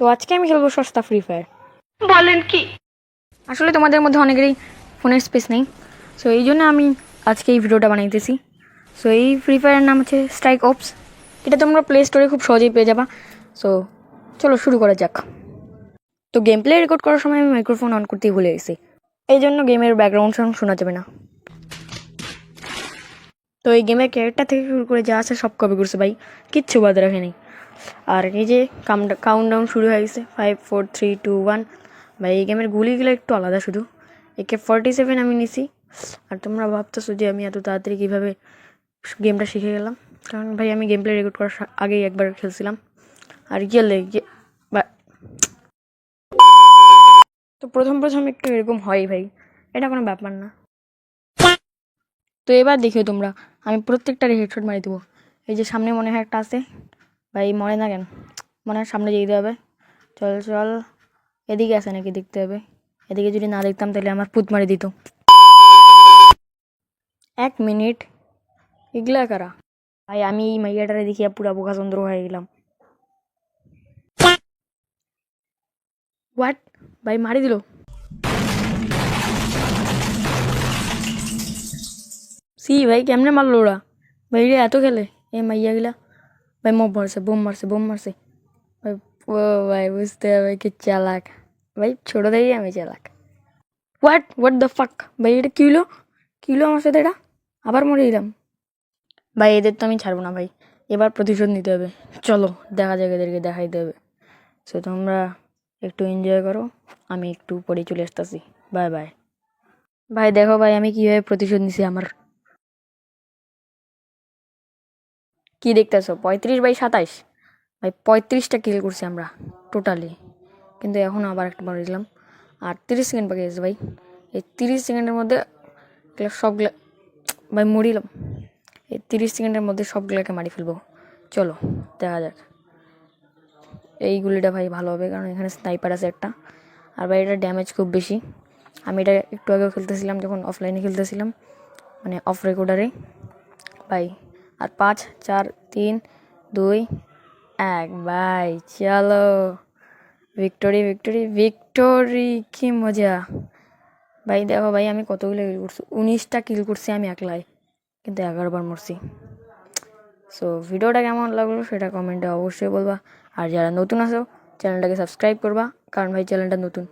তো আজকে আমি খেলবো সস্তা ফ্রি ফায়ার। বলেন কি? আসলে তোমাদের মধ্যে অনেকেরই ফোনের স্পেস নেই, সো এই জন্য আমি আজকে এই ভিডিওটা বানাইতেছি। সো এই ফ্রি ফায়ারের নাম হচ্ছে স্ট্রাইক অপস। এটা তোমরা প্লে স্টোরে খুব সহজেই পেয়ে যাবা। সো চলো শুরু করা যাক। তো গেম প্লে রেকর্ড করার সময় আমি মাইক্রোফোন অন করতেই ভুলে গেছি, এই জন্য গেমের ব্যাকগ্রাউন্ড সাউন্ড শোনা যাবে না। তো এই গেমের ক্যারেক্টার থেকে শুরু করে যা আছে সব কপি করছে ভাই, কিচ্ছু বাদ রাখেনি। আর এই যে কাউন্টডাউন শুরু হয়ে গেছে, 5 4 3 2 1। ভাই এই গেমের গুলিগুলো একটু আলাদা, শুধু AK-47 আমি নিছি। আর তোমরা ভাবতেছো যে আমি এত তাড়াতাড়ি কীভাবে গেমটা শিখে গেলাম, কারণ ভাই আমি গেম প্লে রেকর্ড করার আগেই একবার খেলছিলাম। আর গেলে তো প্রথম একটু এরকম হয় ভাই, এটা কোনো ব্যাপার না। তো এবার দেখিও তোমরা, আমি প্রত্যেকটার হেডশট মারি দেবো। এই যে সামনে মনে হয় একটা আছে, ভাই মরে না কেন? মনে হয় সামনে যেতে হবে। চল চল, এদিকে আছে নাকি দেখতে হবে। এদিকে যদি না দেখতাম তাহলে আমার পুত মারি দিত। 1 মিনিট, এগুলা কারা? ভাই আমি এই মাইয়াটারে দেখিয়া পুরা বোকা চন্দ্র হয়ে গেলাম। হোয়াট? ভাই মারি দিল। সি ভাই কেমনে মারলো ওরা? ভাই রে এত খেলে এ মাইয়া গিলা। ভাই বোম মারছে ভাই। ও ভাই বুঝতে হবে কি চালাক। ভাই ছোট থেকেই আমি চালাক। What the fuck? ভাই এটা কি হলো আমার সাথে? এটা আবার মরে গেলাম। ভাই এদের তো আমি ছাড়বো না ভাই, এবার প্রতিশোধ নিতে হবে। চলো দেখা যাক, এদেরকে দেখাইতে হবে। সো তোমরা একটু এনজয় করো, আমি একটু পরে চলে আসতেছি। Bye bye. ভাই দেখো ভাই আমি কীভাবে প্রতিশোধ নিছি আমার। কি দেখতেছো? 35/27। ভাই 35টা কিল করছি আমরা টোটালি, কিন্তু এখন আবার একটা মারি দিলাম। আর 30 সেকেন্ড বাকি আছে ভাই। এই 30 সেকেন্ডের মধ্যে সবগুলা ভাই মরিলাম। এই 30 সেকেন্ডের মধ্যে সবগুলোকে মারি ফেলবো। চলো দেখা যাক। এই গুলিটা ভাই ভালো হবে, কারণ এখানে স্নাইপার আছে একটা। আর ভাই এটা ড্যামেজ খুব বেশি। আমি এটা একটু আগেও খেলতেছিলাম, যখন অফলাইনে খেলতেছিলাম, মানে অফ রেকর্ডারে ভাই। আর 5 4 3 2 1 ভাই চলো। ভিক্টোরি কি মজা। ভাই দেখো ভাই আমি কতগুলো কিল করছি, 19টা কিল করছি আমি একলাই, কিন্তু 11বার মরছি। সো ভিডিওটা কেমন লাগলো সেটা কমেন্টে অবশ্যই বলবা। আর যারা নতুন আছো চ্যানেলটাকে সাবস্ক্রাইব করবা, কারণ ভাই চ্যানেলটা নতুন।